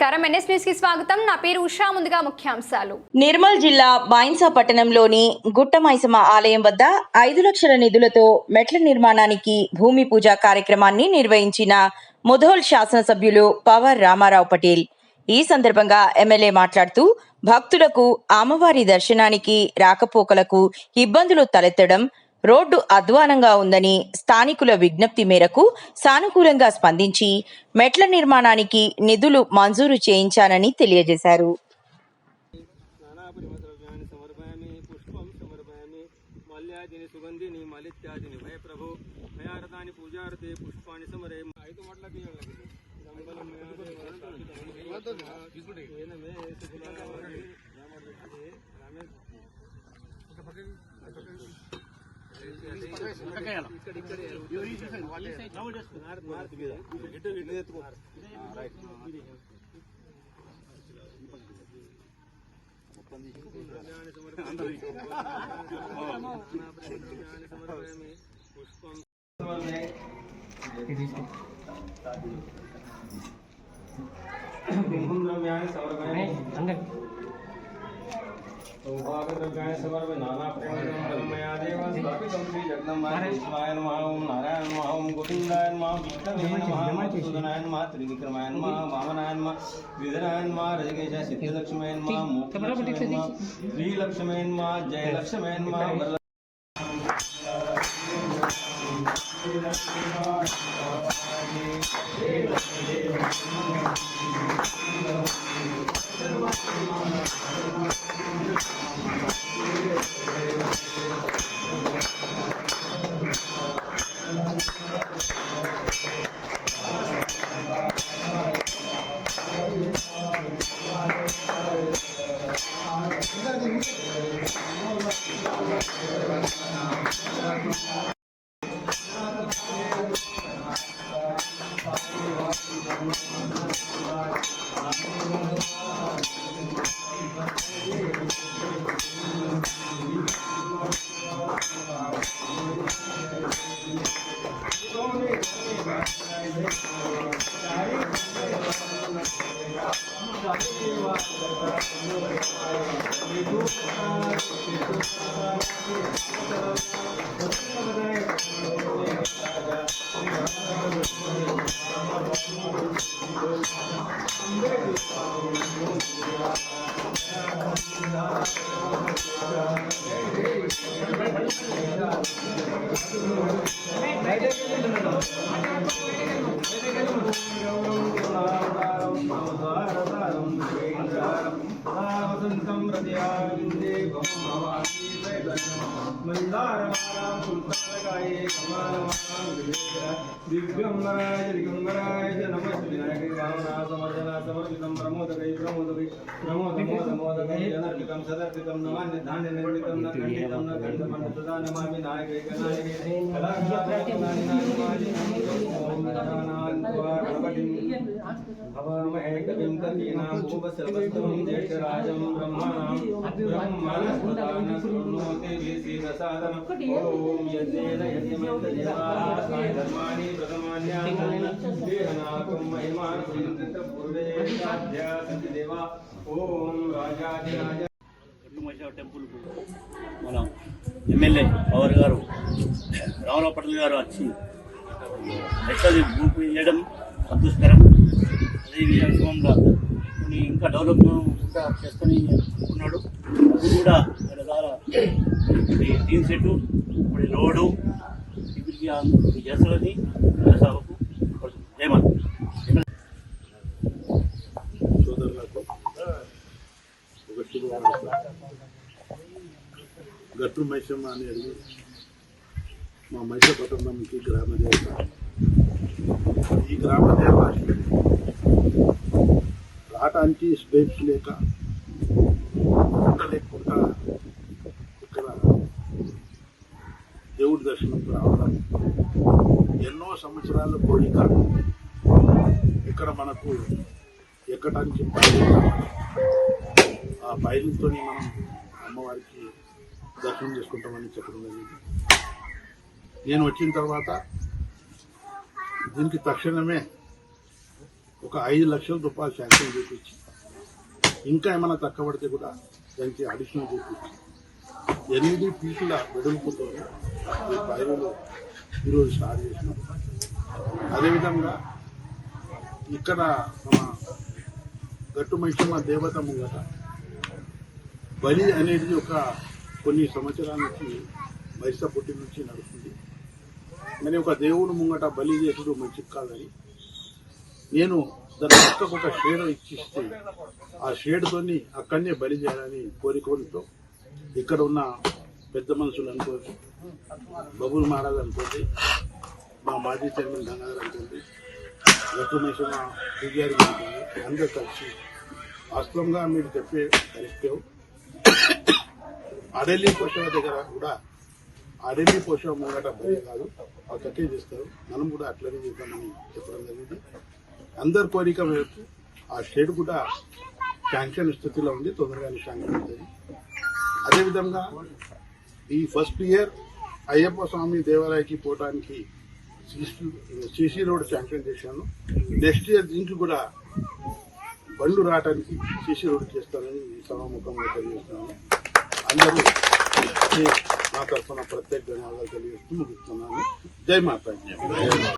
నమస్కారం NS news కి స్వాగతం. నా పేరు ఉషా. ముందుగా ముఖ్యాంశాలు. నిర్మల్ జిల్లా బైన్సా పట్టణంలోని గుట్టమైసమ్మ ఆలయం వద్ద 5 లక్షల నిధులతో మెట్ల నిర్మాణానికి భూమి పూజ కార్యక్రమాన్ని నిర్వహించిన ముధోల్ శాసనసభ్యులు పవర్ రామారావు పటేల్. ఈ సందర్భంగా ఎమ్మెల్యే మాట్లాడుతూ భక్తులకు అమ్మవారి దర్శనానికి రాకపోకలకు ఇబ్బందులు తలెత్తడం, రోడ్డు అధ్వానంగా ఉందని స్థానికుల విజ్ఞప్తి మేరకు సానుకూలంగా స్పందించి మెట్ల నిర్మాణానికి నిధులు మంజూరు చేయించానని తెలియజేశారు. सौभाग्यद्रव्याणि समर्पय नानाप्रेमया देव स्थापितं श्री जगदम्बाय विष्णुवाय नमः ओं नारायण नमः ओं गोविन्दाय नमः विष्णवे नमः मधुसूदनाय नमः त्रिविक्रमाय नमः वामनाय नमः विधराय नमः रजकेश सिद्धिलक्ष्मी नमः मोक्षलक्ष्मी नमः श्रीलक्ष्मी नमः जयलक्ष्मी नमः दिव्यंबराय दिगंबराय नमः विनायक भावना समर्जना समर्पितं प्रमोदकै प्रमोदकै प्रमोदमोदमोदकै जनर्पितं सदर्पितं नमान्य धान्य निर्मितं न खण्डितं न खण्डमं सदा नमामि नायकै गणायकै ओम गणानान्त्वा गणपतिं हवामहे कविं कवीनां भूवस्त्रवस्त्रं ज्येष्ठराजं ब्रह्मणां ब्रह्मणस्पदान शृणोति विसीदसादनम् ओम यज्ञेन यज्ञमन्तदेवाः धर्माणि प्रथमान्यानि देहनाकं महिमान् पूर्वे साध्या सन्ति देवा ओम राजाधिराज టెంపుల్ మన ఎమ్మెల్యే పవర్ గారు రామారావు పటేల్ గారు వచ్చి ఎట్లది భూమి చేయడం సంతోషకరం. అదే విషయంలో ఇంకా డెవలప్ ఇంకా చేసుకొని ఉన్నాడు. అది కూడా చాలా టీమ్ సెట్ ఇప్పుడు రోడ్డు ఇప్పటికి చేస్తున్నది సభకు జయమాన్ సోదరులకు ఒక శుభవార్త. గట్టు మైసమ్మ అనేది మా మైసపట్నంకి గ్రామదేవత. ఈ గ్రామదేవత రావటానికి స్పేస్ లేక లేకుండా ఇక్కడ దేవుడి దర్శనం రావడం ఎన్నో సంవత్సరాల కోరిక. ఇక్కడ మనకు ఎక్కడానికి ఆ పైలతో మనం అమ్మవారికి దర్శనం చేసుకుంటామని చెప్పడం జరిగింది. నేను వచ్చిన తర్వాత దీనికి తక్షణమే ఒక 5 లక్షల రూపాయలు శాంక్షన్ చేపించి ఇంకా ఏమైనా తక్కువ పడితే కూడా దానికి అడిషనల్ చేపించి 8 ఫీట్ల వెడల్పుతో ఈ పైరులు ఈరోజు స్టార్ట్ చేసినాం. అదేవిధంగా ఇక్కడ మన గట్టు మైసమ్మ దేవత ముంగట బలి అనేది ఒక కొన్ని సంవత్సరాల నుంచి మైసా పుట్టి నుంచి నడుస్తుంది. మరి ఒక దేవుడు ముంగట బలి చేసుడు మంచిది కాదని నేను దాని పక్కకు ఒక షేడ్ ఇచ్చిస్తే ఆ షేడ్తోని అక్కడనే బలి చేయాలని కోరికలతో ఇక్కడ ఉన్న పెద్ద మనుషులు అనుకోండి, బబుల్ మహారాజ్ అనుకోండి, మా మాజీ చైర్మన్ గంగాధర్ అనుకోండి, లక్ష్మేశ్వర పూజారి అనుకోండి, అందరూ కలిసి వాస్తవంగా మీరు చెప్పే కరెక్టే. అడెల్లి పోషణ దగ్గర కూడా అడెల్లి పోషణ ముంగట బలి కాదు, పక్కకే చేస్తారు. మనం కూడా అట్లనే చేద్దామని చెప్పడం జరిగింది. అందరి కోరిక మేరకు ఆ షెడ్ కూడా శాంక్షన్ స్థితిలో ఉంది, తొందరగానే శాంక్షన్ అవుతుంది. అదేవిధంగా ఈ ఫస్ట్ ఇయర్ అయ్యప్ప స్వామి దేవాలయానికి పోవడానికి సిసి రోడ్ శాంక్షన్ చేశాను. నెక్స్ట్ ఇయర్ దీనికి కూడా బండ్లు రావడానికి సిసి రోడ్ చేస్తానని ఈ సభాముఖంగా తెలియజేస్తున్నాను. అందరూ నా తరఫున ప్రత్యేక ధన్యవాదాలు తెలియజేస్తూ ముగిస్తున్నాను. జై మాతా.